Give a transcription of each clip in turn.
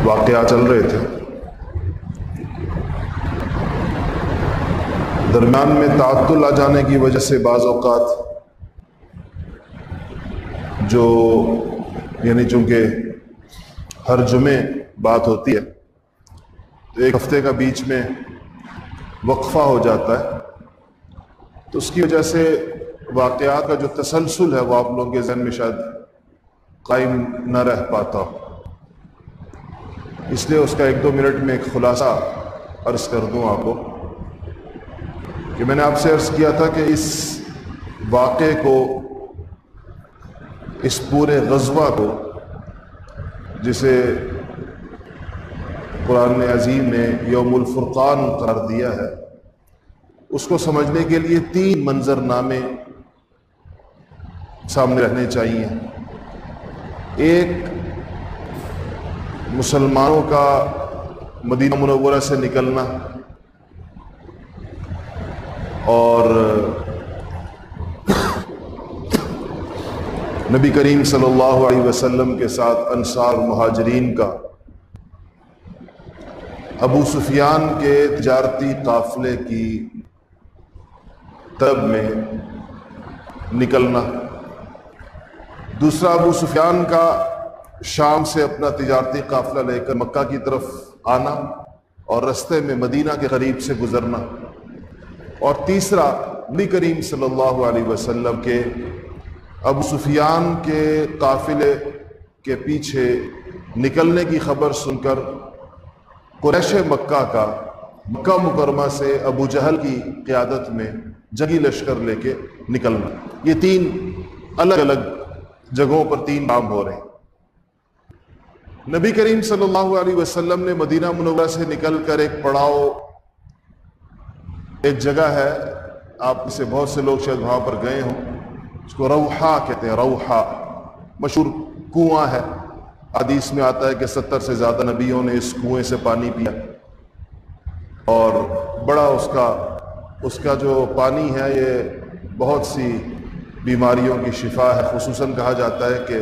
واقعات چل رہے تھے، درمیان میں تعطل آ جانے کی وجہ سے بعض اوقات جو چونکہ ہر جمعے بات ہوتی ہے تو ایک ہفتے کا بیچ میں وقفہ ہو جاتا ہے، تو اس کی وجہ سے واقعات کا جو تسلسل ہے وہ آپ لوگوں کے ذہن میں شاید قائم نہ رہ پاتا ہو، اس لیے اس کا 1-2 منٹ میں ایک خلاصہ عرض کر دوں آپ کو کہ میں نے آپ سے عرض کیا تھا کہ اس واقعے کو، اس پورے غزوہ کو جسے قرآن عظیم نے یوم الفرقان قرار دیا ہے، اس کو سمجھنے کے لیے 3 منظرنامے سامنے رہنے چاہیے۔ ایک، مسلمانوں کا مدینہ منورہ سے نکلنا اور نبی کریم صلی اللہ علیہ وسلم کے ساتھ انصار مہاجرین کا ابو سفیان کے تجارتی قافلے کی طلب میں نکلنا۔ دوسرا، ابو سفیان کا شام سے اپنا تجارتی قافلہ لے کر مکہ کی طرف آنا اور رستے میں مدینہ کے قریب سے گزرنا۔ اور تیسرا، نبی کریم صلی اللہ علیہ وسلم کے ابو سفیان کے قافلے کے پیچھے نکلنے کی خبر سن کر قریش مکہ کا مکہ مکرمہ سے ابو جہل کی قیادت میں جنگی لشکر لے کے نکلنا۔ یہ 3 الگ الگ جگہوں پر 3 کام ہو رہے ہیں۔ نبی کریم صلی اللہ علیہ وسلم نے مدینہ منورہ سے نکل کر ایک پڑاؤ، ایک جگہ ہے، آپ میں سے بہت سے لوگ شاید وہاں پر گئے ہوں، اس کو روحا کہتے ہیں۔ روحا مشہور کنواں ہے، حدیث میں آتا ہے کہ 70 سے زیادہ نبیوں نے اس کنویں سے پانی پیا، اور بڑا اس کا جو پانی ہے یہ بہت سی بیماریوں کی شفا ہے۔ خصوصاً کہا جاتا ہے کہ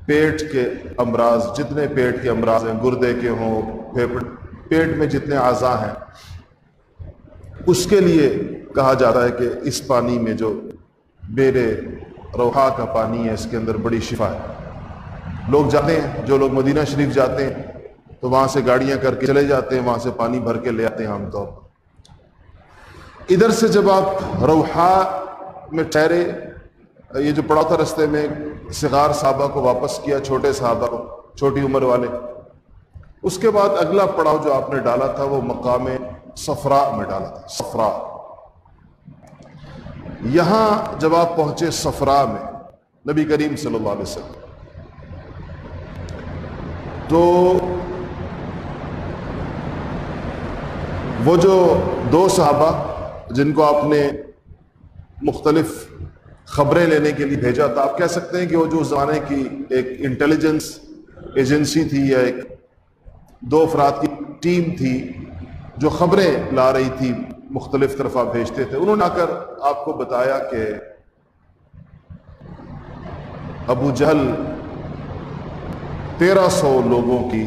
پیٹ کے امراض، جتنے پیٹ کے امراض ہیں، گردے کے ہوں، پیٹ میں جتنے اعضاء ہیں، اس کے لیے کہا جاتا ہے کہ اس پانی میں جو بیر روحا کا پانی ہے اس کے اندر بڑی شفا ہے۔ لوگ جاتے ہیں، جو لوگ مدینہ شریف جاتے ہیں تو وہاں سے گاڑیاں کر کے چلے جاتے ہیں، وہاں سے پانی بھر کے لے آتے ہیں عام طور پر۔ ادھر سے جب آپ روحا میں ٹھہرے، یہ جو پڑاؤ تھا رستے میں صغار صحابہ کو واپس کیا، چھوٹے صحابہ کو، چھوٹی عمر والے۔ اس کے بعد اگلا پڑاؤ جو آپ نے ڈالا تھا وہ مقام صفرا میں ڈالا تھا۔ صفرا، یہاں جب آپ پہنچے صفرا میں نبی کریم صلی اللہ علیہ وسلم، تو وہ جو 2 صحابہ جن کو آپ نے مختلف خبریں لینے کے لیے بھیجا تھا، آپ کہہ سکتے ہیں کہ وہ جو اس زمانے کی ایک انٹیلیجنس ایجنسی تھی، یا ایک 2 افراد کی ٹیم تھی جو خبریں لا رہی تھی، مختلف طرف آپ بھیجتے تھے، انہوں نے آ کر آپ کو بتایا کہ ابو جہل 1300 لوگوں کی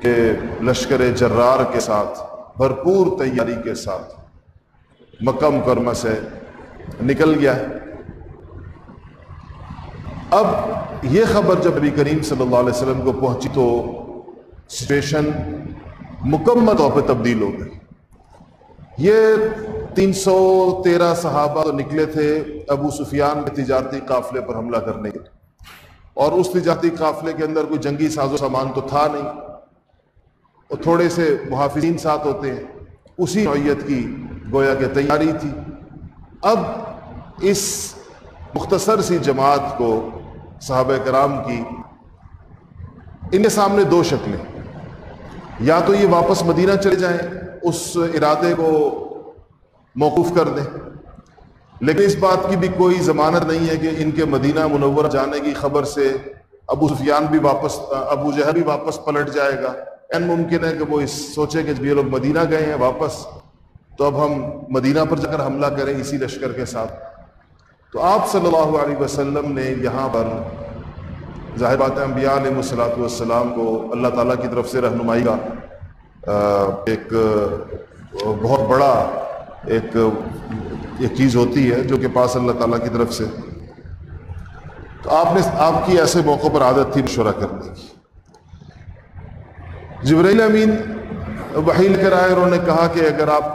کہ لشکر جرار کے ساتھ بھرپور تیاری کے ساتھ مکہ مکرمہ سے نکل گیا ہے۔ اب یہ خبر جب نبی کریم صلی اللہ علیہ وسلم کو پہنچی تو سچویشن مکمل طور پہ تبدیل ہو گئی۔ یہ 313 صحابہ تو نکلے تھے ابو سفیان کے تجارتی قافلے پر حملہ کرنے کے، اور اس تجارتی قافلے کے اندر کوئی جنگی ساز و سامان تو تھا نہیں، اور تھوڑے سے محافظین ساتھ ہوتے ہیں، اسی نوعیت کی گویا کہ تیاری تھی۔ اب اس مختصر سی جماعت کو، صحابہ کرام کی، ان کے سامنے 2 شکلیں، یا تو یہ واپس مدینہ چلے جائیں، اس ارادے کو موقوف کر دیں، لیکن اس بات کی بھی کوئی ضمانت نہیں ہے کہ ان کے مدینہ منورہ جانے کی خبر سے ابو سفیان بھی واپس، ابو جہل بھی واپس پلٹ جائے گا۔ ممکن ہے کہ وہ سوچے کہ یہ لوگ مدینہ گئے ہیں واپس، تو اب ہم مدینہ پر جا کر حملہ کریں اسی لشکر کے ساتھ۔ تو آپ صلی اللہ علیہ وسلم نے یہاں پر ظاہر بات ہے انبیاء علیہ السلام کو اللہ تعالیٰ کی طرف سے رہنمائی کا ایک بہت بڑا ایک چیز ہوتی ہے جو کہ پاس اللہ تعالیٰ کی طرف سے. تو آپ کی ایسے موقع پر عادت تھی مشورہ کرنے کی. جبرائیل امین وحی لے کر آئے، انہوں نے کہا کہ اگر آپ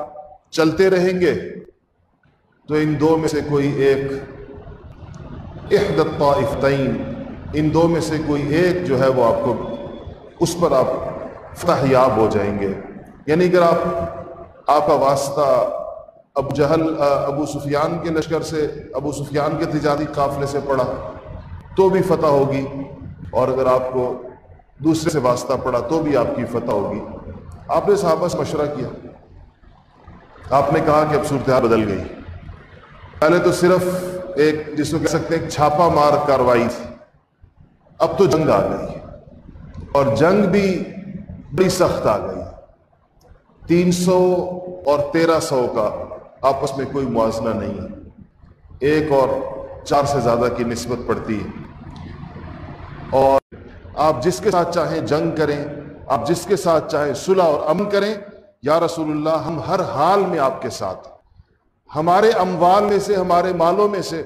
چلتے رہیں گے تو ان دو میں سے کوئی ایک، احد الطائفتین، ان دو میں سے کوئی ایک جو ہے وہ آپ کو اس پر آپ فتح یاب ہو جائیں گے. یعنی اگر آپ کا واسطہ ابو جہل ابو سفیان کے لشکر سے، ابو سفیان کے تجارتی قافلے سے پڑا تو بھی فتح ہوگی، اور اگر آپ کو دوسرے سے واسطہ پڑا تو بھی آپ کی فتح ہوگی. آپ نے صحابہ سے مشورہ کیا، آپ نے کہا کہ اب صورتحال بدل گئی. پہلے تو صرف ایک جس کو کہہ سکتے ہیں ایک چھاپا مار کارروائی تھی، اب تو جنگ آ گئی، اور جنگ بھی بڑی سخت آ گئی. 300 اور 1300 کا آپس میں کوئی موازنہ نہیں ہے، 1 اور 4 سے زیادہ کی نسبت پڑتی ہے. اور آپ جس کے ساتھ چاہیں جنگ کریں، آپ جس کے ساتھ چاہیں صلح اور امن کریں. یا رسول اللہ، ہم ہر حال میں آپ کے ساتھ، ہمارے اموال میں سے، ہمارے مالوں میں سے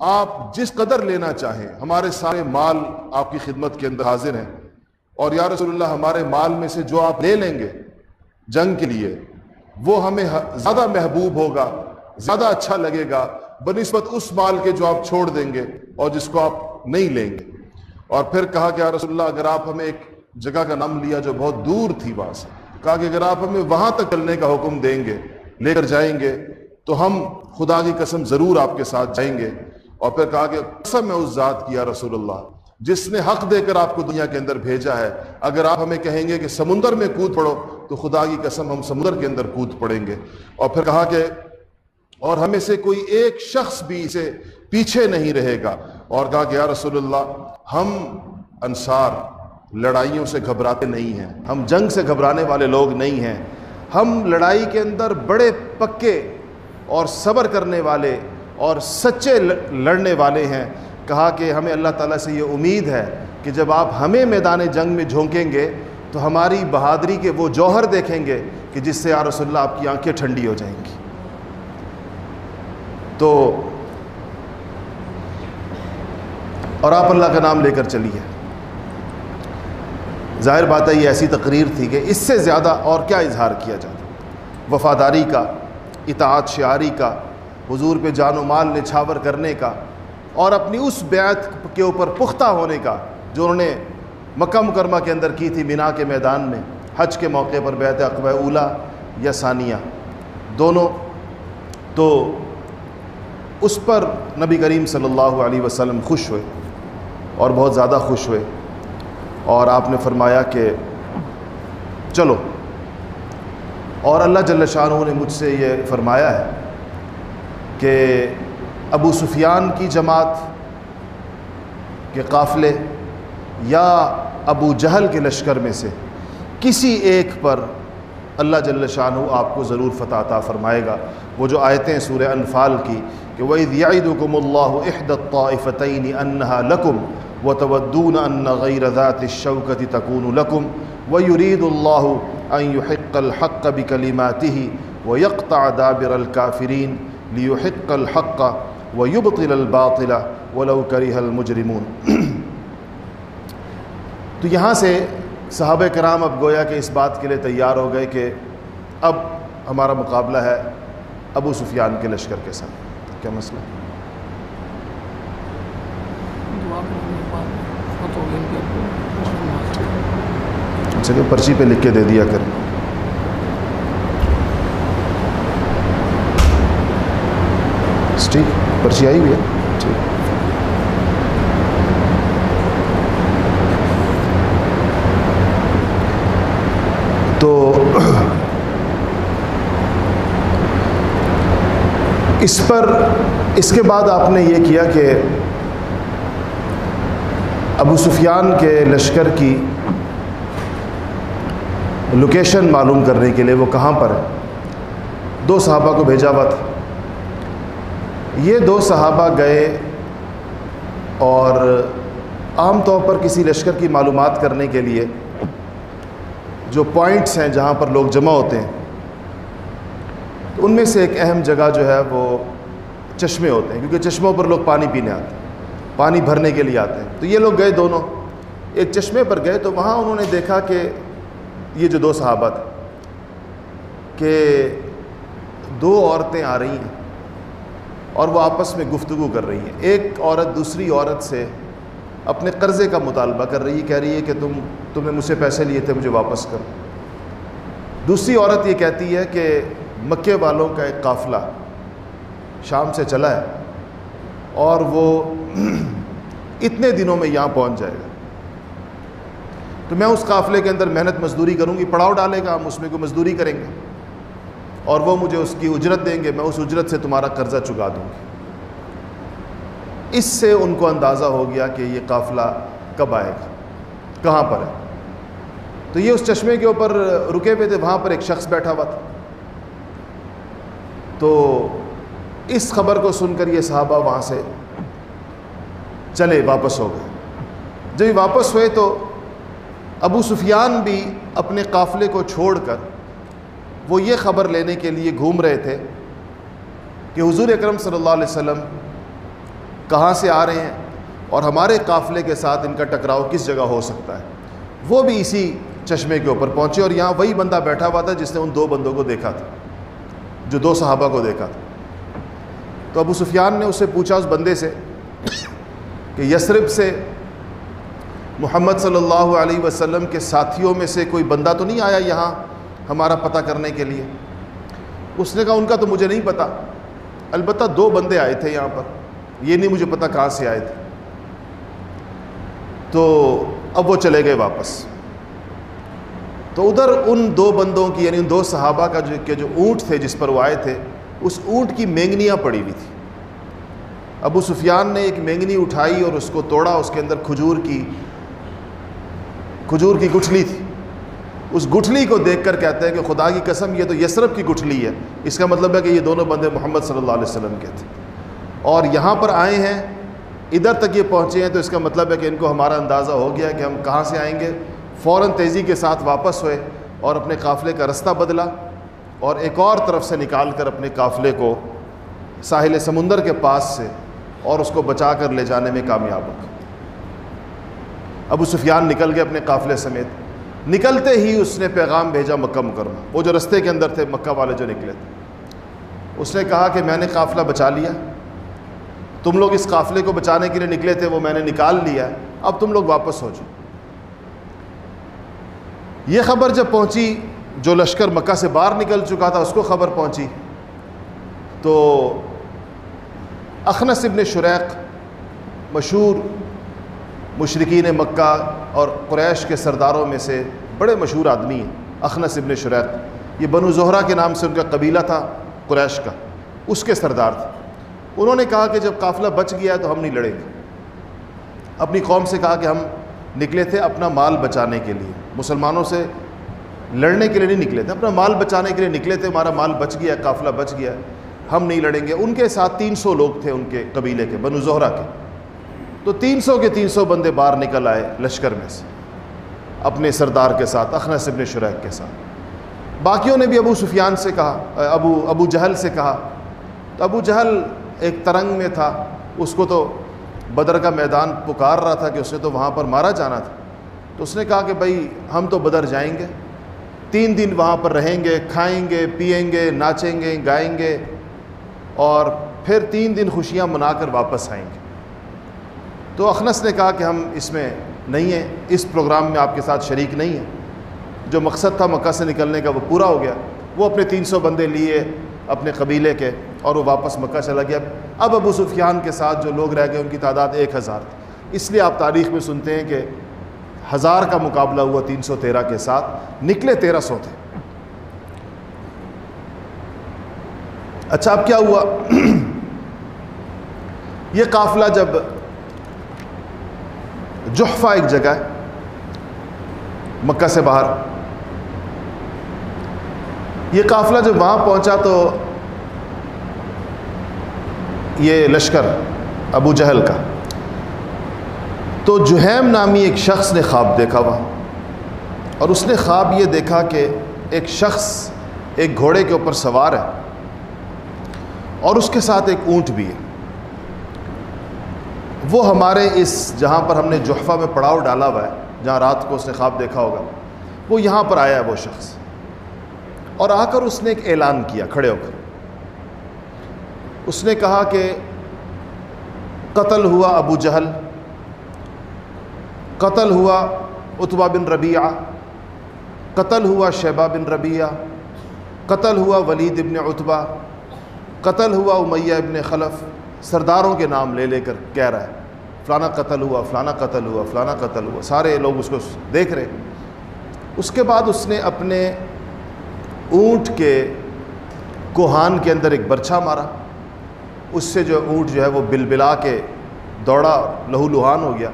آپ جس قدر لینا چاہیں، ہمارے سارے مال آپ کی خدمت کے اندر حاضر ہیں. اور یا رسول اللہ، ہمارے مال میں سے جو آپ لے لیں گے جنگ کے لیے وہ ہمیں زیادہ محبوب ہوگا، زیادہ اچھا لگے گا بنسبت اس مال کے جو آپ چھوڑ دیں گے اور جس کو آپ نہیں لیں گے. اور پھر کہا کہ یا رسول اللہ، اگر آپ ہمیں ایک جگہ کا نام لیا جو بہت دور تھی وہاں سے، کہا کہ اگر آپ ہمیں وہاں تک چلنے کا حکم دیں گے، لے کر جائیں گے، تو ہم خدا کی قسم ضرور آپ کے ساتھ جائیں گے. اور پھر کہا کہ قسم ہے اس ذات کی یا رسول اللہ جس نے حق دے کر آپ کو دنیا کے اندر بھیجا ہے، اگر آپ ہمیں کہیں گے کہ سمندر میں کود پڑو تو خدا کی قسم ہم سمندر کے اندر کود پڑیں گے. اور پھر کہا کہ اور ہمیں سے کوئی ایک شخص بھی اسے پیچھے نہیں رہے گا. اور کہا کہ یا رسول اللہ، ہم انصار لڑائیوں سے گھبراتے نہیں ہیں، ہم جنگ سے گھبرانے والے لوگ نہیں ہیں، ہم لڑائی کے اندر بڑے پکے اور صبر کرنے والے اور سچے لڑنے والے ہیں. کہا کہ ہمیں اللہ تعالیٰ سے یہ امید ہے کہ جب آپ ہمیں میدان جنگ میں جھونکیں گے تو ہماری بہادری کے وہ جوہر دیکھیں گے کہ جس سے یا رسول اللہ آپ کی آنکھیں ٹھنڈی ہو جائیں گی. تو اور آپ اللہ کا نام لے کر چلیے. ظاہر بات ہے یہ ایسی تقریر تھی کہ اس سے زیادہ اور کیا اظہار کیا جاتا. وفاداری کا، اطاعت شعاری کا، حضور پہ جان و مال نچھاور کرنے کا، اور اپنی اس بیعت کے اوپر پختہ ہونے کا جو انہوں نے مکہ مکرمہ کے اندر کی تھی، مینا کے میدان میں حج کے موقع پر بیعت عقبہ اولیٰ یا ثانیہ دونوں. تو اس پر نبی کریم صلی اللہ علیہ وسلم خوش ہوئے اور بہت زیادہ خوش ہوئے. اور آپ نے فرمایا کہ چلو. اور اللہ جل شانہ نے مجھ سے یہ فرمایا ہے کہ ابو سفیان کی جماعت کے قافلے یا ابو جہل کے لشکر میں سے کسی ایک پر اللہ جل شانہ آپ کو ضرور فتح عطا فرمائے گا. وہ جو آیتیں ہیں سورہ انفال کی کہ وَإِذْ يَعِدُكُمُ اللَّهُ إِحْدَى الطَّائِفَتَيْنِ أَنَّهَا لَكُمْ وَتَوَدُّونَ أَنَّ غَيْرَ ذَاتِ الشَّوْكَةِ تَكُونُ لَكُمْ وَيُرِيدُ اللَّهُ أَن يُحِقَّ الْحَقَّ بِكَلِمَاتِهِ وَيَقْطَعَ دَابِرَ الْكَافِرِينَ لِيُحِقَّ الْحَقَّ وَيُبْطِلَ الْبَاطِلَ وَلَوْ كَرِهَ الْمُجْرِمُونَ. تو یہاں سے صحابہ کرام اب گویا کہ اس بات کے لیے تیار ہو گئے کہ اب ہمارا مقابلہ ہے ابو سفیان کے لشکر کے ساتھ. کیا مسئلہ ہے؟ چلیے پرچی پہ لکھ کے دے دیا کر. ٹھیک، پرچی آئی ہوئی ہے. ٹھیک. تو اس کے بعد آپ نے یہ کیا کہ ابو سفیان کے لشکر کی لوکیشن معلوم کرنے کے لیے وہ کہاں پر ہے 2 صحابہ کو بھیجا ہوا تھا. یہ 2 صحابہ گئے اور عام طور پر کسی لشکر کی معلومات کرنے کے لیے جو پوائنٹس ہیں جہاں پر لوگ جمع ہوتے ہیں، تو ان میں سے ایک اہم جگہ جو ہے وہ چشمے ہوتے ہیں، کیونکہ چشموں پر لوگ پانی پینے آتے ہیں، پانی بھرنے کے لیے آتے ہیں۔ تو یہ لوگ گئے دونوں ایک چشمے پر گئے، تو وہاں انہوں نے دیکھا کہ یہ جو دو صحابہ تھے کہ دو عورتیں آ رہی ہیں اور وہ آپس میں گفتگو کر رہی ہیں۔ ایک عورت دوسری عورت سے اپنے قرضے کا مطالبہ کر رہی ہے، کہہ رہی ہے کہ تم نے مجھ سے پیسے لیے تھے، مجھے واپس کرو۔ دوسری عورت یہ کہتی ہے کہ مکے والوں کا ایک قافلہ شام سے چلا ہے اور وہ اتنے دنوں میں یہاں پہنچ جائے گا، تو میں اس قافلے کے اندر محنت مزدوری کروں گی، پڑاؤ ڈالے گا، ہم اس میں کوئی مزدوری کریں گے اور وہ مجھے اس کی اجرت دیں گے، میں اس اجرت سے تمہارا قرضہ چکا دوں گی۔ اس سے ان کو اندازہ ہو گیا کہ یہ قافلہ کب آئے گا، کہاں پر ہے۔ تو یہ اس چشمے کے اوپر رکے ہوئے تھے، وہاں پر ایک شخص بیٹھا ہوا تھا۔ تو اس خبر کو سن کر یہ صحابہ وہاں سے چلے، واپس ہو گئے۔ جب یہ واپس ہوئے تو ابو سفیان بھی اپنے قافلے کو چھوڑ کر وہ یہ خبر لینے کے لیے گھوم رہے تھے کہ حضور اکرم صلی اللہ علیہ وسلم کہاں سے آ رہے ہیں اور ہمارے قافلے کے ساتھ ان کا ٹکراؤ کس جگہ ہو سکتا ہے۔ وہ بھی اسی چشمے کے اوپر پہنچے اور یہاں وہی بندہ بیٹھا ہوا تھا جس نے ان دو بندوں کو دیکھا تھا، جو دو صحابہ کو دیکھا تھا۔ تو ابو سفیان نے اس سے پوچھا، اس بندے سے، کہ یثرب سے محمد صلی اللہ علیہ وسلم کے ساتھیوں میں سے کوئی بندہ تو نہیں آیا یہاں ہمارا پتہ کرنے کے لیے؟ اس نے کہا ان کا تو مجھے نہیں پتہ، البتہ دو بندے آئے تھے یہاں پر، یہ نہیں مجھے پتہ کہاں سے آئے تھے۔ تو اب وہ چلے گئے واپس۔ تو ادھر ان دو بندوں کی، یعنی ان دو صحابہ کا جو اونٹ تھے جس پر وہ آئے تھے، اس اونٹ کی مینگنیاں پڑی ہوئی تھی۔ ابو سفیان نے ایک مینگنی اٹھائی اور اس کو توڑا، اس کے اندر کھجور کی گٹھلی تھی۔ اس گٹھلی کو دیکھ کر کہتے ہیں کہ خدا کی قسم یہ تو یثرب کی گٹھلی ہے، اس کا مطلب ہے کہ یہ دونوں بندے محمد صلی اللہ علیہ وسلم کے تھے اور یہاں پر آئے ہیں، ادھر تک یہ پہنچے ہیں، تو اس کا مطلب ہے کہ ان کو ہمارا اندازہ ہو گیا کہ ہم کہاں سے آئیں گے۔ فوراً تیزی کے ساتھ واپس ہوئے اور اپنے قافلے کا رستہ بدلا اور ایک اور طرف سے نکال کر اپنے قافلے کو ساحل سمندر کے پاس سے اور اس کو بچا کر لے جانے میں کامیاب ہو گئے۔ ابو سفیان نکل گئے اپنے قافلے سمیت۔ نکلتے ہی اس نے پیغام بھیجا مکہ مکرمہ، وہ جو رستے کے اندر تھے مکہ والے جو نکلے تھے، اس نے کہا کہ میں نے قافلہ بچا لیا، تم لوگ اس قافلے کو بچانے کے لیے نکلے تھے، وہ میں نے نکال لیا، اب تم لوگ واپس ہو جاؤ۔ یہ خبر جب پہنچی، جو لشکر مکہ سے باہر نکل چکا تھا اس کو خبر پہنچی، تو اخنس ابن شریق مشہور مشرکین مکہ اور قریش کے سرداروں میں سے بڑے مشہور آدمی ہیں۔ اخنس ابن شریق، یہ بنو زہرہ کے نام سے ان کا قبیلہ تھا قریش کا، اس کے سردار تھے۔ انہوں نے کہا کہ جب قافلہ بچ گیا ہے تو ہم نہیں لڑیں گے۔ اپنی قوم سے کہا کہ ہم نکلے تھے اپنا مال بچانے کے لیے، مسلمانوں سے لڑنے کے لیے نہیں نکلے تھے، اپنا مال بچانے کے لیے نکلے تھے، ہمارا مال بچ گیا ہے، قافلہ بچ گیا ہے، ہم نہیں لڑیں گے۔ ان کے ساتھ 300 لوگ تھے ان کے قبیلے کے، بنو زہرہ کے۔ تو 300 کے 300 بندے باہر نکل آئے لشکر میں سے اپنے سردار کے ساتھ، اخنس ابن شریق کے ساتھ۔ باقیوں نے بھی ابو سفیان سے کہا، ابو جہل سے کہا، تو ابو جہل ایک ترنگ میں تھا، اس کو تو بدر کا میدان پکار رہا تھا کہ اس نے تو وہاں پر مارا جانا تھا۔ تو اس نے کہا کہ بھائی ہم تو بدر جائیں گے، 3 دن وہاں پر رہیں گے، کھائیں گے، پیئیں گے، ناچیں گے، گائیں گے اور پھر 3 دن خوشیاں منا کر واپس آئیں گے۔ تو اخنس نے کہا کہ ہم اس میں نہیں ہیں، اس پروگرام میں آپ کے ساتھ شریک نہیں ہیں۔ جو مقصد تھا مکہ سے نکلنے کا وہ پورا ہو گیا۔ وہ اپنے 300 بندے لیے اپنے قبیلے کے اور وہ واپس مکہ چلا گیا۔ اب ابو سفیان کے ساتھ جو لوگ رہ گئے ان کی تعداد 1000 تھی۔ اس لیے آپ تاریخ میں سنتے ہیں کہ 1000 کا مقابلہ ہوا 313 کے ساتھ، نکلے 1300 تھے۔ اچھا اب کیا ہوا؟ یہ قافلہ جب جحفہ ایک جگہ ہے مکہ سے باہر، یہ قافلہ جب وہاں پہنچا تو یہ لشکر ابو جہل کا، تو جہیم نامی ایک شخص نے خواب دیکھا وہاں، اور اس نے خواب یہ دیکھا کہ ایک شخص ایک گھوڑے کے اوپر سوار ہے اور اس کے ساتھ ایک اونٹ بھی ہے۔ وہ ہمارے اس جہاں پر ہم نے جحفہ میں پڑاؤ ڈالا ہوا ہے، جہاں رات کو اس نے خواب دیکھا ہوگا، وہ یہاں پر آیا ہے وہ شخص، اور آ کر اس نے ایک اعلان کیا کھڑے ہو کر۔ اس نے کہا کہ قتل ہوا ابو جہل، قتل ہوا عتبہ بن ربیعہ، قتل ہوا شیبہ بن ربیعہ، قتل ہوا ولید ابن عتبہ، قتل ہوا امیہ ابن خلف، سرداروں کے نام لے لے کر کہہ رہا ہے فلانا قتل ہوا، فلانا قتل ہوا، فلانا قتل ہوا، سارے لوگ اس کو دیکھ رہے۔ اس کے بعد اس نے اپنے اونٹ کے کوہان کے اندر ایک برچھا مارا، اس سے جو اونٹ جو ہے وہ بلبلا کے دوڑا، لہو لہان ہو گیا،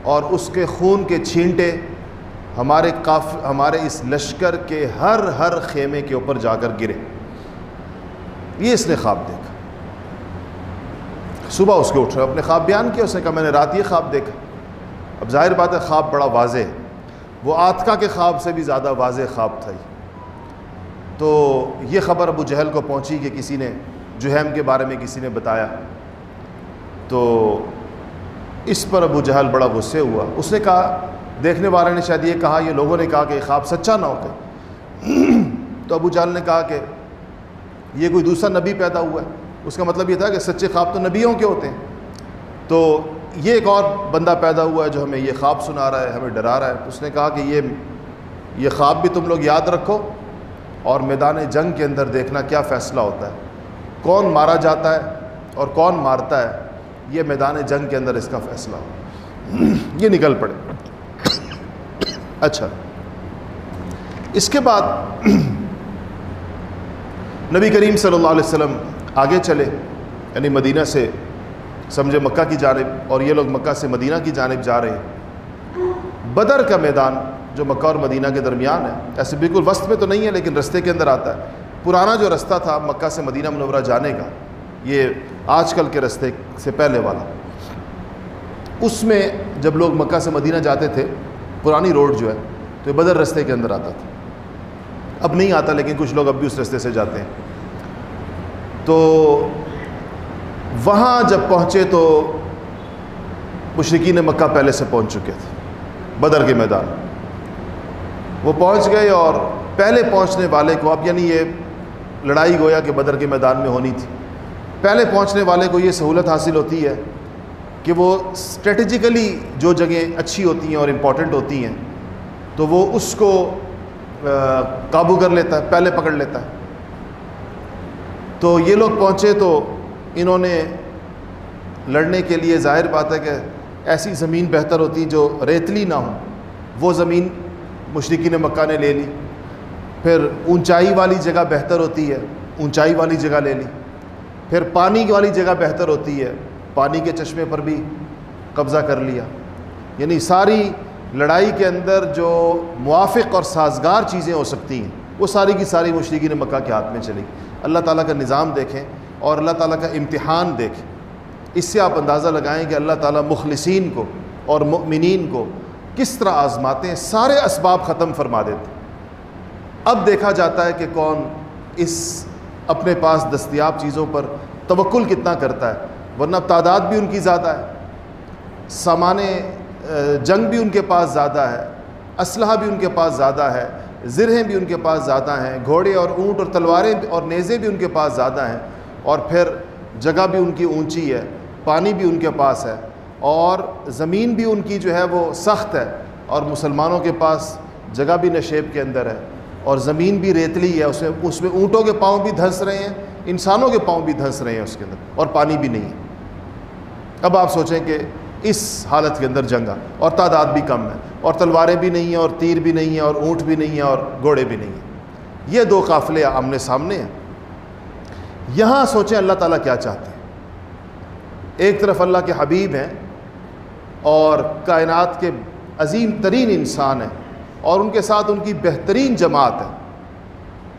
اور اس کے خون کے چھینٹے ہمارے اس لشکر کے ہر خیمے کے اوپر جا کر گرے۔ یہ اس نے خواب دیکھا۔ صبح اس کے اٹھ رہے، اپنے خواب بیان کیا، اس نے کہا میں نے رات یہ خواب دیکھا۔ اب ظاہر بات ہے خواب بڑا واضح ہے، وہ آتکا کے خواب سے بھی زیادہ واضح خواب تھا۔ تو یہ خبر ابو جہل کو پہنچی کہ کسی نے جہیم کے بارے میں کسی نے بتایا، تو اس پر ابو جہل بڑا غصے ہوا۔ اس نے کہا، دیکھنے والے نے شاید یہ کہا، یہ لوگوں نے کہا کہ یہ خواب سچا نہ ہوتا۔ تو ابو جہل نے کہا کہ یہ کوئی دوسرا نبی پیدا ہوا ہے۔ اس کا مطلب یہ تھا کہ سچے خواب تو نبیوں کے ہوتے ہیں، تو یہ ایک اور بندہ پیدا ہوا ہے جو ہمیں یہ خواب سنا رہا ہے، ہمیں ڈرا رہا ہے۔ اس نے کہا کہ یہ خواب بھی تم لوگ یاد رکھو، اور میدان جنگ کے اندر دیکھنا کیا فیصلہ ہوتا ہے، کون مارا جاتا ہے اور کون مارتا ہے، یہ میدان جنگ کے اندر اس کا فیصلہ ہو۔ یہ نکل پڑے۔ اچھا، اس کے بعد نبی کریم صلی اللہ علیہ وسلم آگے چلے، یعنی مدینہ سے سمجھے مکہ کی جانب، اور یہ لوگ مکہ سے مدینہ کی جانب جا رہے ہیں۔ بدر کا میدان جو مکہ اور مدینہ کے درمیان ہے، ایسے بالکل وسط میں تو نہیں ہے لیکن رستے کے اندر آتا ہے۔ پرانا جو رستہ تھا مکہ سے مدینہ منورہ جانے کا، یہ آج کل کے رستے سے پہلے والا، اس میں جب لوگ مکہ سے مدینہ جاتے تھے، پرانی روڈ جو ہے، تو یہ بدر رستے کے اندر آتا تھا۔ اب نہیں آتا لیکن کچھ لوگ اب بھی اس رستے سے جاتے ہیں۔ تو وہاں جب پہنچے تو مشرکین مکہ پہلے سے پہنچ چکے تھے بدر کے میدان۔ وہ پہنچ گئے، اور پہلے پہنچنے والے کو، اب یعنی یہ لڑائی گویا کہ بدر کے میدان میں ہونی تھی، پہلے پہنچنے والے کو یہ سہولت حاصل ہوتی ہے کہ وہ اسٹریٹجیکلی جو جگہیں اچھی ہوتی ہیں اور امپورٹنٹ ہوتی ہیں تو وہ اس کو قابو کر لیتا ہے، پہلے پکڑ لیتا ہے۔ تو یہ لوگ پہنچے تو انہوں نے لڑنے کے لیے، ظاہر بات ہے کہ ایسی زمین بہتر ہوتی جو ریتلی نہ ہو، وہ زمین مشرکین مکہ نے لے لی۔ پھر اونچائی والی جگہ بہتر ہوتی ہے، اونچائی والی جگہ لے لی۔ پھر پانی والی جگہ بہتر ہوتی ہے، پانی کے چشمے پر بھی قبضہ کر لیا۔ یعنی ساری لڑائی کے اندر جو موافق اور سازگار چیزیں ہو سکتی ہیں وہ ساری کی ساری مشرکین مکہ کے ہاتھ میں چلی۔ اللہ تعالیٰ کا نظام دیکھیں اور اللہ تعالیٰ کا امتحان دیکھیں، اس سے آپ اندازہ لگائیں کہ اللہ تعالیٰ مخلصین کو اور مؤمنین کو کس طرح آزماتے ہیں، سارے اسباب ختم فرما دیتے ہیں۔ اب دیکھا جاتا ہے کہ کون اس اپنے پاس دستیاب چیزوں پر توکل کتنا کرتا ہے، ورنہ تعداد بھی ان کی زیادہ ہے، سامان جنگ بھی ان کے پاس زیادہ ہے، اسلحہ بھی ان کے پاس زیادہ ہے، زرہیں بھی ان کے پاس زیادہ ہیں، گھوڑے اور اونٹ اور تلواریں اور نیزے بھی ان کے پاس زیادہ ہیں، اور پھر جگہ بھی ان کی اونچی ہے، پانی بھی ان کے پاس ہے، اور زمین بھی ان کی جو ہے وہ سخت ہے، اور مسلمانوں کے پاس جگہ بھی نشیب کے اندر ہے، اور زمین بھی ریتلی ہے، اس میں اونٹوں کے پاؤں بھی دھنس رہے ہیں، انسانوں کے پاؤں بھی دھنس رہے ہیں اس کے اندر، اور پانی بھی نہیں ہے۔ اب آپ سوچیں کہ اس حالت کے اندر جنگا، اور تعداد بھی کم ہے، اور تلواریں بھی نہیں ہیں، اور تیر بھی نہیں ہیں، اور اونٹ بھی نہیں ہیں، اور گھوڑے بھی نہیں ہیں۔ یہ دو قافلے آمنے سامنے ہیں۔ یہاں سوچیں اللہ تعالیٰ کیا چاہتے ہیں۔ ایک طرف اللہ کے حبیب ہیں اور کائنات کے عظیم ترین انسان ہیں، اور ان کے ساتھ ان کی بہترین جماعت ہے،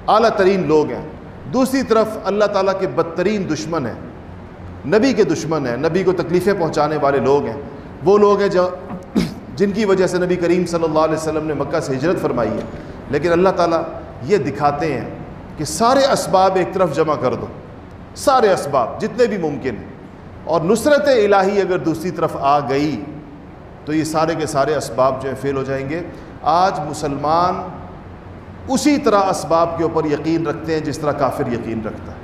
اعلیٰ ترین لوگ ہیں۔ دوسری طرف اللہ تعالیٰ کے بدترین دشمن ہیں، نبی کے دشمن ہیں، نبی کو تکلیفیں پہنچانے والے لوگ ہیں، وہ لوگ ہیں جن کی وجہ سے نبی کریم صلی اللہ علیہ وسلم نے مکہ سے ہجرت فرمائی ہے، لیکن اللہ تعالیٰ یہ دکھاتے ہیں کہ سارے اسباب ایک طرف جمع کر دو، سارے اسباب جتنے بھی ممکن ہیں، اور نصرت الہی اگر دوسری طرف آ گئی تو یہ سارے کے سارے اسباب جو ہیں فیل ہو جائیں گے۔ آج مسلمان اسی طرح اسباب کے اوپر یقین رکھتے ہیں جس طرح کافر یقین رکھتا ہے،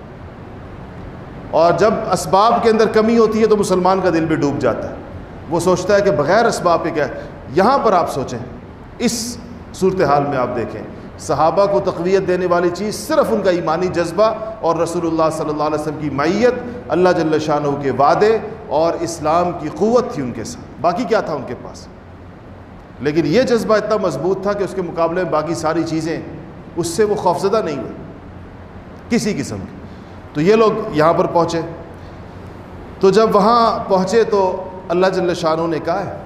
اور جب اسباب کے اندر کمی ہوتی ہے تو مسلمان کا دل بھی ڈوب جاتا ہے، وہ سوچتا ہے کہ بغیر اسباب کے کیا ہے۔ یہاں پر آپ سوچیں، اس صورتحال میں آپ دیکھیں صحابہ کو تقویت دینے والی چیز صرف ان کا ایمانی جذبہ اور رسول اللہ صلی اللہ علیہ وسلم کی معیت، اللہ جل شانہ کے وعدے اور اسلام کی قوت تھی ان کے ساتھ، باقی کیا تھا ان کے پاس؟ لیکن یہ جذبہ اتنا مضبوط تھا کہ اس کے مقابلے میں باقی ساری چیزیں اس سے وہ خوفزدہ نہیں ہوئے کسی قسم کی۔ تو یہ لوگ یہاں پر پہنچے، تو جب وہاں پہنچے تو اللہ جل شانہ نے کہا ہے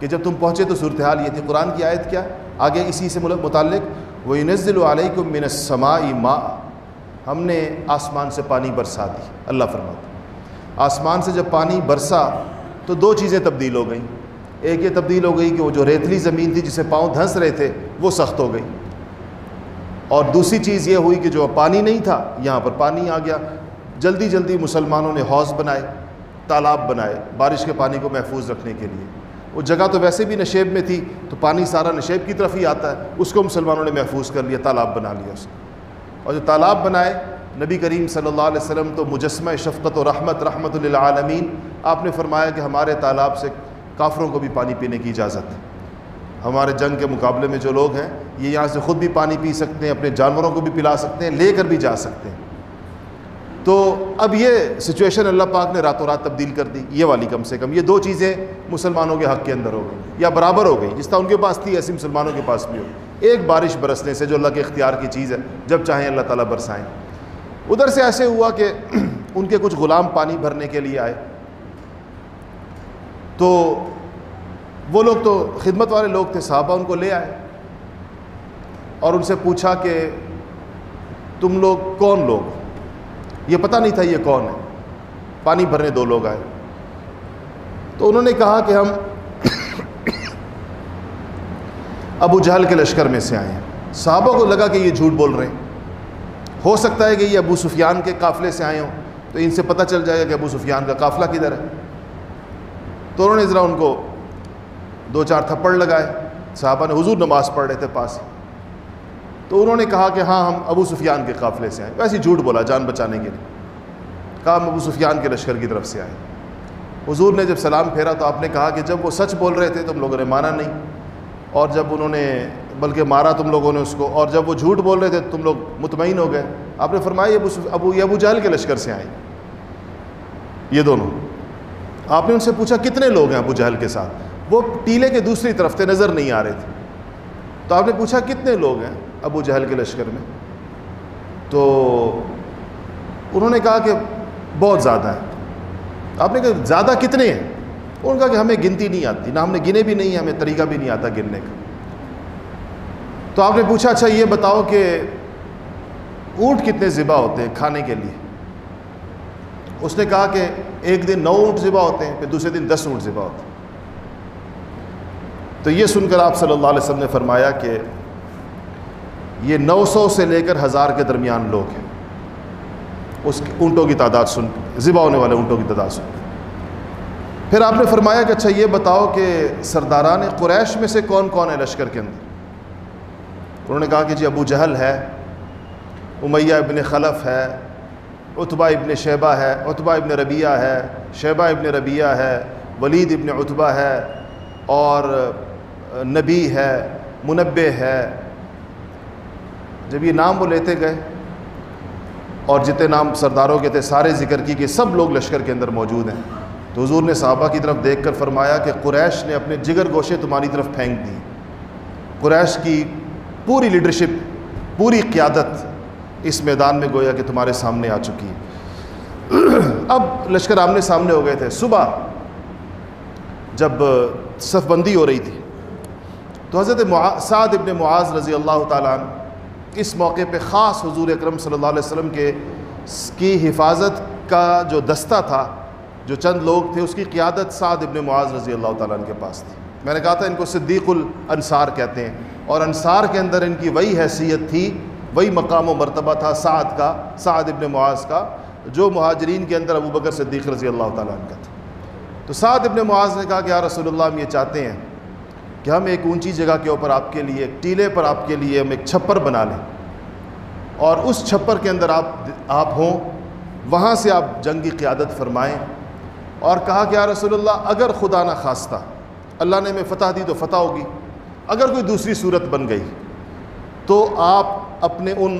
کہ جب تم پہنچے تو صورتحال یہ تھی۔ قرآن کی آیت کیا ہے آگے اسی سے متعلق؟ وَيُنَزِّلُ عَلَيْكُم مِّنَ السَّمَاءِ مَاءً، ہم نے آسمان سے پانی برسا دی۔ اللہ فرماتا آسمان سے جب پانی برسا تو دو چیزیں تبدیل ہو گئیں۔ ایک یہ تبدیل ہو گئی کہ وہ جو ریتلی زمین تھی جسے پاؤں دھنس رہے تھے وہ سخت ہو گئی، اور دوسری چیز یہ ہوئی کہ جو پانی نہیں تھا یہاں پر پانی آ گیا۔ جلدی جلدی مسلمانوں نے حوض بنائے، تالاب بنائے بارش کے پانی کو محفوظ رکھنے کے لیے۔ وہ جگہ تو ویسے بھی نشیب میں تھی تو پانی سارا نشیب کی طرف ہی آتا ہے، اس کو مسلمانوں نے محفوظ کر لیا، تالاب بنا لیا اس کو۔ اور جو تالاب بنائے، نبی کریم صلی اللہ علیہ وسلم تو مجسمہ شفقت و رحمت، رحمت للعالمین، آپ نے فرمایا کہ ہمارے تالاب سے کافروں کو بھی پانی پینے کی اجازت ہے۔ ہمارے جنگ کے مقابلے میں جو لوگ ہیں یہ یہاں سے خود بھی پانی پی سکتے ہیں، اپنے جانوروں کو بھی پلا سکتے ہیں، لے کر بھی جا سکتے ہیں۔ تو اب یہ سچویشن اللہ پاک نے راتوں رات تبدیل کر دی، یہ والی کم سے کم یہ دو چیزیں مسلمانوں کے حق کے اندر ہو گئی یا برابر ہو گئی، جس طرح ان کے پاس تھی ایسی مسلمانوں کے پاس بھی ہو۔ ایک بارش برسنے سے جو اللہ کے اختیار کی چیز ہے، جب چاہیں اللہ تعالیٰ برسائیں۔ ادھر سے ایسے ہوا کہ ان کے کچھ غلام پانی بھرنے کے لیے آئے، تو وہ لوگ تو خدمت والے لوگ تھے، صحابہ ان کو لے آئے اور ان سے پوچھا کہ تم لوگ کون لوگ؟ یہ پتہ نہیں تھا یہ کون ہے، پانی بھرنے دو لوگ آئے۔ تو انہوں نے کہا کہ ہم ابو جہل کے لشکر میں سے آئے ہیں۔ صحابہ کو لگا کہ یہ جھوٹ بول رہے ہیں، ہو سکتا ہے کہ یہ ابو سفیان کے قافلے سے آئے ہوں، تو ان سے پتہ چل جائے گا کہ ابو سفیان کا قافلہ کدھر ہے۔ تو انہوں نے ذرا ان کو دو چار تھپڑ لگائے، صحابہ نے، حضور نماز پڑھ رہے تھے پاس، تو انہوں نے کہا کہ ہاں ہم ابو سفیان کے قافلے سے آئے، ویسے ہی جھوٹ بولا جان بچانے کے لیے، کہا ہم ابو سفیان کے لشکر کی طرف سے آئے۔ حضور نے جب سلام پھیرا تو آپ نے کہا کہ جب وہ سچ بول رہے تھے تم لوگوں نے مانا نہیں، اور جب انہوں نے بلکہ مارا تم لوگوں نے اس کو، اور جب وہ جھوٹ بول رہے تھے تم لوگ مطمئن ہو گئے۔ آپ نے فرمایا یہ ابو جہل کے لشکر سے آئے یہ دونوں۔ آپ نے ان سے پوچھا کتنے لوگ ہیں ابو جہل کے ساتھ؟ وہ ٹیلے کے دوسری طرف تھے، نظر نہیں آ رہے تھے۔ تو آپ نے پوچھا کتنے لوگ ہیں ابو جہل کے لشکر میں؟ تو انہوں نے کہا کہ بہت زیادہ ہے۔ آپ نے کہا زیادہ کتنے ہیں؟ انہوں نے کہا کہ ہمیں گنتی نہیں آتی، نہ ہم نے گنے بھی نہیں، ہمیں طریقہ بھی نہیں آتا گننے کا۔ تو آپ نے پوچھا اچھا یہ بتاؤ کہ اونٹ کتنے ذبح ہوتے ہیں کھانے کے لیے؟ اس نے کہا کہ ایک دن 9 اونٹ ذبح ہوتے ہیں، پھر دوسرے دن 10 اونٹ ذبح ہوتے ہیں۔ تو یہ سن کر آپ صلی اللہ علیہ وسلم نے فرمایا کہ یہ 900 سے لے کر 1000 کے درمیان لوگ ہیں، اس اونٹوں کی تعداد سن، ذبح ہونے والے اونٹوں کی تعداد سن۔ پھر آپ نے فرمایا کہ اچھا یہ بتاؤ کہ سرداران قریش میں سے کون کون ہے لشکر کے اندر؟ انہوں نے کہا کہ جی ابو جہل ہے، امیہ ابن خلف ہے، عتبہ ابن شیبہ ہے، عتبہ ابن ربیعہ ہے، شیبہ ابن ربیعہ ہے، ولید ابن عتبہ ہے، اور نبی ہے، منبہ ہے۔ جب یہ نام وہ لیتے گئے اور جتنے نام سرداروں کے تھے سارے ذکر کی کہ سب لوگ لشکر کے اندر موجود ہیں، تو حضور نے صحابہ کی طرف دیکھ کر فرمایا کہ قریش نے اپنے جگر گوشے تمہاری طرف پھینک دی۔ قریش کی پوری لیڈرشپ، پوری قیادت اس میدان میں گویا کہ تمہارے سامنے آ چکی ہے۔ اب لشکر آمنے سامنے ہو گئے تھے۔ صبح جب صف بندی ہو رہی تھی تو حضرت سعد ابن معاذ رضی اللہ تعالیٰ عنہ اس موقع پہ خاص حضور اکرم صلی اللہ علیہ وسلم کی حفاظت کا جو دستہ تھا جو چند لوگ تھے، اس کی قیادت سعد ابن معاذ رضی اللہ تعالیٰ عنہ کے پاس تھی۔ میں نے کہا تھا ان کو صدیق الانصار کہتے ہیں، اور انصار کے اندر ان کی وہی حیثیت تھی، وہی مقام و مرتبہ تھا سعد ابن معاذ کا، جو مہاجرین کے اندر ابو بکر صدیق رضی اللہ تعالیٰ عنہ کا تھا۔ تو سعد ابن معاذ نے کہا کہ یا رسول اللہ، ہم یہ چاہتے ہیں کہ ہم ایک اونچی جگہ کے اوپر آپ کے لیے، ایک ٹیلے پر آپ کے لیے ہم ایک چھپر بنا لیں، اور اس چھپر کے اندر آپ ہوں، وہاں سے آپ جنگ کی قیادت فرمائیں۔ اور کہا کہ یا رسول اللہ، اگر خدا نہ خواستہ اللہ نے ہمیں فتح دی تو فتح ہوگی، اگر کوئی دوسری صورت بن گئی تو آپ اپنے ان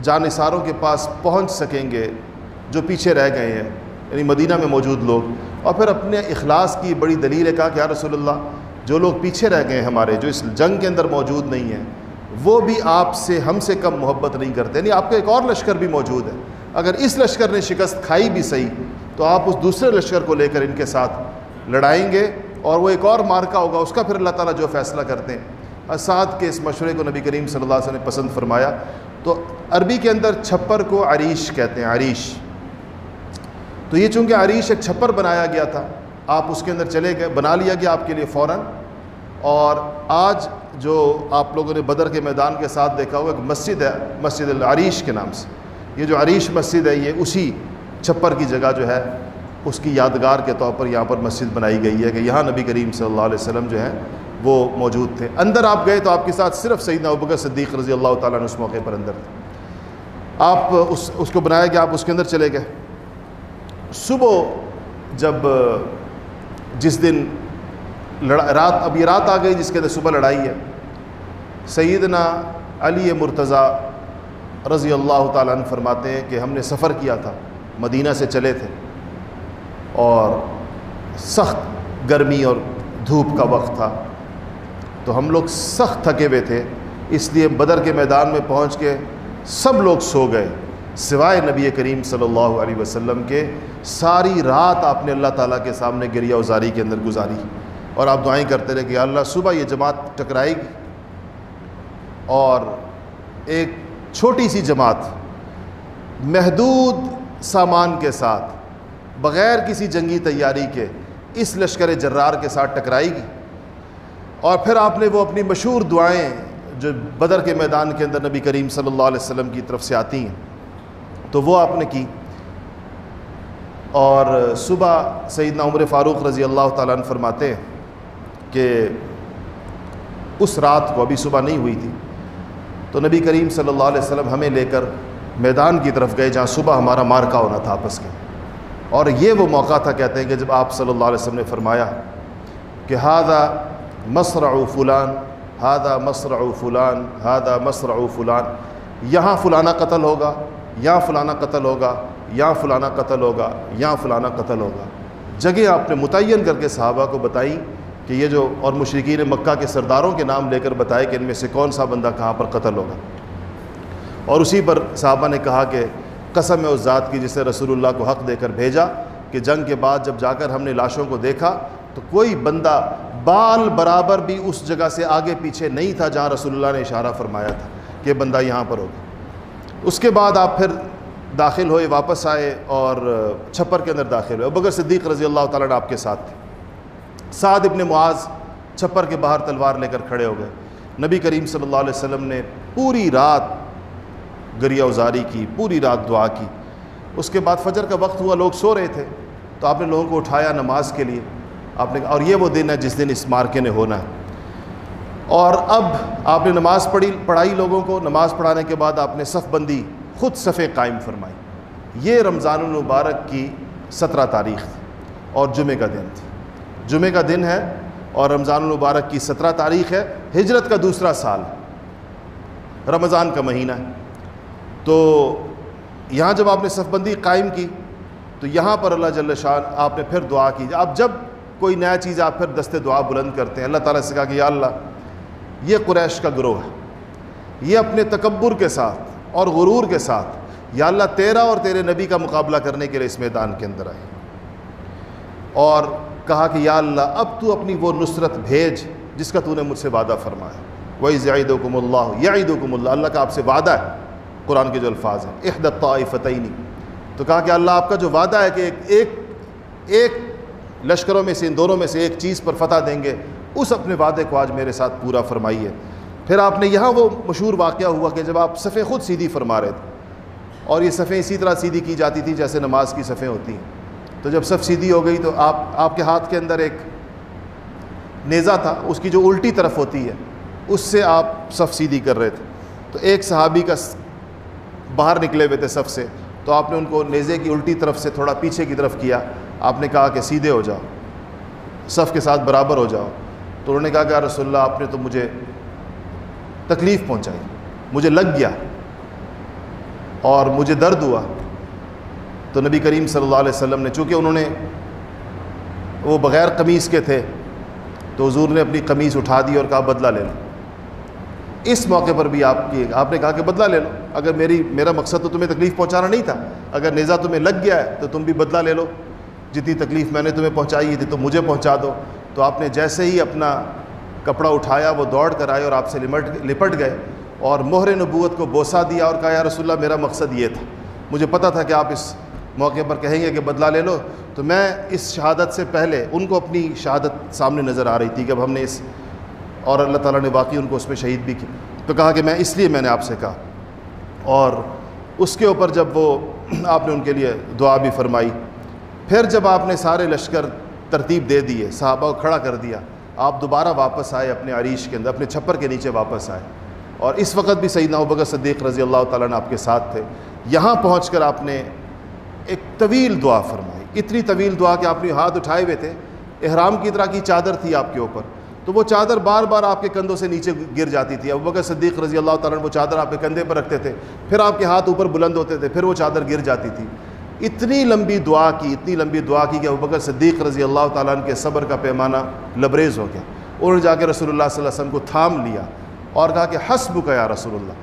جانثاروں کے پاس پہنچ سکیں گے جو پیچھے رہ گئے ہیں، یعنی مدینہ میں موجود لوگ۔ اور پھر اپنے اخلاص کی بڑی دلیل ہے، کہا کہ یا رسول اللہ، جو لوگ پیچھے رہ گئے ہیں ہمارے، جو اس جنگ کے اندر موجود نہیں ہیں، وہ بھی آپ سے ہم سے کم محبت نہیں کرتے، یعنی آپ کا ایک اور لشکر بھی موجود ہے، اگر اس لشکر نے شکست کھائی بھی صحیح تو آپ اس دوسرے لشکر کو لے کر ان کے ساتھ لڑائیں گے، اور وہ ایک اور مارکا ہوگا، اس کا پھر اللہ تعالیٰ جو فیصلہ کرتے ہیں۔ سعد کے اس مشورے کو نبی کریم صلی اللہ علیہ وسلم نے پسند فرمایا۔ تو عربی کے اندر چھپر کو عریش کہتے ہیں، عریش۔ تو یہ چونکہ عریش ایک چھپر بنایا گیا تھا، آپ اس کے اندر چلے گئے، بنا لیا گیا آپ کے لیے فوراً۔ اور آج جو آپ لوگوں نے بدر کے میدان کے ساتھ دیکھا ہوا ایک مسجد ہے، مسجد العریش کے نام سے، یہ جو عریش مسجد ہے یہ اسی چھپر کی جگہ جو ہے اس کی یادگار کے طور پر یہاں پر مسجد بنائی گئی ہے کہ یہاں نبی کریم صلی اللہ علیہ وسلم جو ہیں وہ موجود تھے۔ اندر آپ گئے تو آپ کے ساتھ صرف سیدنا ابوبکر صدیق رضی اللہ تعالیٰ عنہ اس موقع پر اندر تھے۔ آپ اس کو بنایا گیا، آپ اس کے اندر چلے گئے۔ صبح جب جس دن رات، اب یہ رات آ گئی جس کے اندر صبح لڑائی ہے، سیدنا علی مرتضیٰ رضی اللہ تعالیٰ عنہ فرماتے ہیں کہ ہم نے سفر کیا تھا، مدینہ سے چلے تھے، اور سخت گرمی اور دھوپ کا وقت تھا، تو ہم لوگ سخت تھکے ہوئے تھے، اس لیے بدر کے میدان میں پہنچ کے سب لوگ سو گئے سوائے نبی کریم صلی اللہ علیہ وسلم کے۔ ساری رات آپ نے اللہ تعالیٰ کے سامنے گریہ وزاری کے اندر گزاری، اور آپ دعائیں کرتے رہے کہ یا اللہ صبح یہ جماعت ٹکرائے گی، اور ایک چھوٹی سی جماعت محدود سامان کے ساتھ بغیر کسی جنگی تیاری کے اس لشکر جرار کے ساتھ ٹکرائے گی۔ اور پھر آپ نے وہ اپنی مشہور دعائیں جو بدر کے میدان کے اندر نبی کریم صلی اللہ علیہ وسلم کی طرف سے آتی ہیں تو وہ آپ نے کی۔ اور صبح سیدنا عمر فاروق رضی اللہ تعالیٰ عنہ فرماتے ہیں کہ اس رات کو، ابھی صبح نہیں ہوئی تھی، تو نبی کریم صلی اللہ علیہ وسلم ہمیں لے کر میدان کی طرف گئے جہاں صبح ہمارا مارکا ہونا تھا آپس کے، اور یہ وہ موقع تھا کہتے ہیں کہ جب آپ صلی اللہ علیہ وسلم نے فرمایا کہ ھذا مصرع فلان، ھذا مصرع فلان، ھذا مصرع فلان، یہاں فلانا قتل ہوگا، یہاں فلانا قتل ہوگا، یہاں فلانا قتل ہوگا، یہاں فلانا قتل ہوگا۔ جگہ آپ نے متعین کر کے صحابہ کو بتائی کہ یہ جو، اور مشرکین مکہ کے سرداروں کے نام لے کر بتائے کہ ان میں سے کون سا بندہ کہاں پر قتل ہوگا۔ اور اسی پر صحابہ نے کہا کہ قسم ہے اس ذات کی جسے رسول اللہ کو حق دے کر بھیجا، کہ جنگ کے بعد جب جا کر ہم نے لاشوں کو دیکھا تو کوئی بندہ بال برابر بھی اس جگہ سے آگے پیچھے نہیں تھا جہاں رسول اللہ نے اشارہ فرمایا تھا کہ بندہ یہاں پر ہوگا۔ اس کے بعد آپ پھر داخل ہوئے، واپس آئے اور چھپر کے اندر داخل ہوئے۔ ابوبکر صدیق رضی اللہ تعالیٰ عنہ آپ کے ساتھ تھے۔ سعد ابن معاذ چھپر کے باہر تلوار لے کر کھڑے ہو گئے۔ نبی کریم صلی اللہ علیہ وسلم نے پوری رات گریہ وزاری کی، پوری رات دعا کی۔ اس کے بعد فجر کا وقت ہوا، لوگ سو رہے تھے، تو آپ نے لوگوں کو اٹھایا نماز کے لیے، آپ نے، اور یہ وہ دن ہے جس دن اس مارکے نے ہونا ہے۔ اور اب آپ نے نماز پڑھائی لوگوں کو، نماز پڑھانے کے بعد آپ نے صف بندی، خود صفیں قائم فرمائی۔ یہ رمضان المبارک کی 17 تاریخ تھی اور جمعہ کا دن تھی، جمعہ کا دن ہے اور رمضان المبارک کی 17 تاریخ ہے، ہجرت کا دوسرا سال، رمضان کا مہینہ ہے۔ تو یہاں جب آپ نے صف بندی قائم کی تو یہاں پر اللہ جل شان آپ نے پھر دعا کی۔ آپ جب کوئی نیا چیز آپ پھر دست دعا بلند کرتے ہیں، اللہ تعالیٰ سے کہا کہ یا اللہ یہ قریش کا گروہ ہے، یہ اپنے تکبر کے ساتھ اور غرور کے ساتھ یا اللہ تیرا اور تیرے نبی کا مقابلہ کرنے کے لیے اس میدان کے اندر آئے، اور کہا کہ یا اللہ اب تو اپنی وہ نصرت بھیج جس کا تو نے مجھ سے وعدہ فرمایا۔ وَإِذْ يَعِدُكُمُ اللَّهُ يَعِدُكُمُ اللَّهُ، اللہ کا آپ سے وعدہ ہے، قرآن کے جو الفاظ ہیں احدى الطائفتین، تو کہا کہ اللہ آپ کا جو وعدہ ہے کہ ایک ایک لشکروں میں سے ان دونوں میں سے ایک چیز پر فتح دیں گے، اس اپنے وعدے کو آج میرے ساتھ پورا فرمائیے۔ پھر آپ نے یہاں وہ مشہور واقعہ ہوا کہ جب آپ صفیں خود سیدھی فرما رہے تھے، اور یہ صفیں اسی طرح سیدھی کی جاتی تھی جیسے نماز کی صفیں ہوتی ہیں، تو جب صف سیدھی ہو گئی تو آپ کے ہاتھ کے اندر ایک نیزہ تھا، اس کی جو الٹی طرف ہوتی ہے اس سے آپ صف سیدھی کر رہے تھے، تو ایک صحابی کا باہر نکلے ہوئے تھے صف سے، تو آپ نے ان کو نیزے کی الٹی طرف سے تھوڑا پیچھے کی طرف کیا، آپ نے کہا کہ سیدھے ہو جاؤ، صف کے ساتھ برابر ہو جاؤ۔ تو انہوں نے کہا کہ یا رسول اللہ آپ نے تو مجھے تکلیف پہنچائی، مجھے لگ گیا اور مجھے درد ہوا۔ تو نبی کریم صلی اللہ علیہ وسلم نے، چونکہ انہوں نے وہ بغیر قمیص کے تھے، تو حضور نے اپنی قمیص اٹھا دی اور کہا بدلہ لے لو۔ اس موقع پر بھی آپ نے کہا کہ بدلہ لے لو، اگر میرا مقصد تو تمہیں تکلیف پہنچانا نہیں تھا، اگر نیزہ تمہیں لگ گیا ہے تو تم بھی بدلہ لے لو، جتنی تکلیف میں نے تمہیں پہنچائی تھی تو مجھے پہنچا دو۔ تو آپ نے جیسے ہی اپنا کپڑا اٹھایا وہ دوڑ کر آئے اور آپ سے لپٹ گئے اور مہر نبوت کو بوسہ دیا اور کہا یا رسول اللہ میرا مقصد یہ تھا، مجھے پتہ تھا کہ آپ اس موقع پر کہیں گے کہ بدلہ لے لو، تو میں اس شہادت سے پہلے ان کو اپنی شہادت سامنے نظر آ رہی تھی کہ اب ہم نے اور اللہ تعالیٰ نے واقعی ان کو اس میں شہید بھی کی، تو کہا کہ اس لیے میں نے آپ سے کہا۔ اور اس کے اوپر جب وہ آپ نے ان کے لیے دعا بھی فرمائی، پھر جب آپ نے سارے لشکر ترتیب دے دیے، صحابہ کو کھڑا کر دیا، آپ دوبارہ واپس آئے اپنے عریش کے اندر، اپنے چھپر کے نیچے واپس آئے، اور اس وقت بھی سیدنا ابوبکر صدیق رضی اللہ تعالیٰ عنہ آپ کے ساتھ تھے۔ یہاں پہنچ کر آپ نے ایک طویل دعا فرمائی، اتنی طویل دعا کہ آپ نے ہاتھ اٹھائے ہوئے تھے، احرام کی طرح کی چادر تھی آپ کے اوپر، تو وہ چادر بار بار آپ کے کندھوں سے نیچے گر جاتی تھی۔ ابوبکر صدیق رضی اللہ تعالیٰ عنہ وہ چادر آپ کے کندھے پر رکھتے تھے، پھر آپ کے ہاتھ اوپر بلند ہوتے تھے، پھر وہ چادر گر جاتی تھی۔ اتنی لمبی دعا کی کہ ابوبکر صدیق رضی اللہ تعالیٰ عنہ کے صبر کا پیمانہ لبریز ہو گیا۔ انہوں نے جا کے رسول اللہ صلی اللہ علیہ وسلم کو تھام لیا اور کہا کہ حسبک یا رسول اللہ،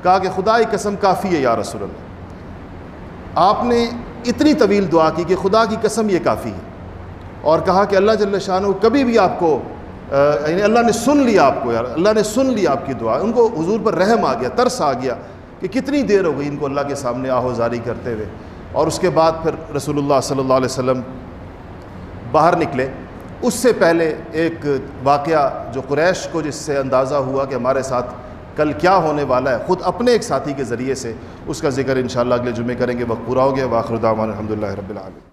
کہا کہ خدا کی قسم کافی ہے یا رسول اللہ۔ آپ نے اتنی طویل دعا کی کہ خدا کی قسم یہ کافی ہے، اور کہا کہ اللہ جل شانہ کبھی بھی آپ کو یعنی اللہ نے سن لیا آپ کو، اللہ نے سن لیا آپ کی دعا۔ ان کو حضور پر رحم آ گیا، ترس آ گیا کہ کتنی دیر ہو گئی ان کو اللہ کے سامنے آہوزاری کرتے ہوئے۔ اور اس کے بعد پھر رسول اللہ صلی اللہ علیہ وسلم باہر نکلے۔ اس سے پہلے ایک واقعہ جو قریش کو جس سے اندازہ ہوا کہ ہمارے ساتھ کل کیا ہونے والا ہے، خود اپنے ایک ساتھی کے ذریعے سے، اس کا ذکر انشاءاللہ اگلے جمعے کریں گے۔ وقت پورا ہو گیا۔ وآخر دعوانا الحمدللہ رب العالمین۔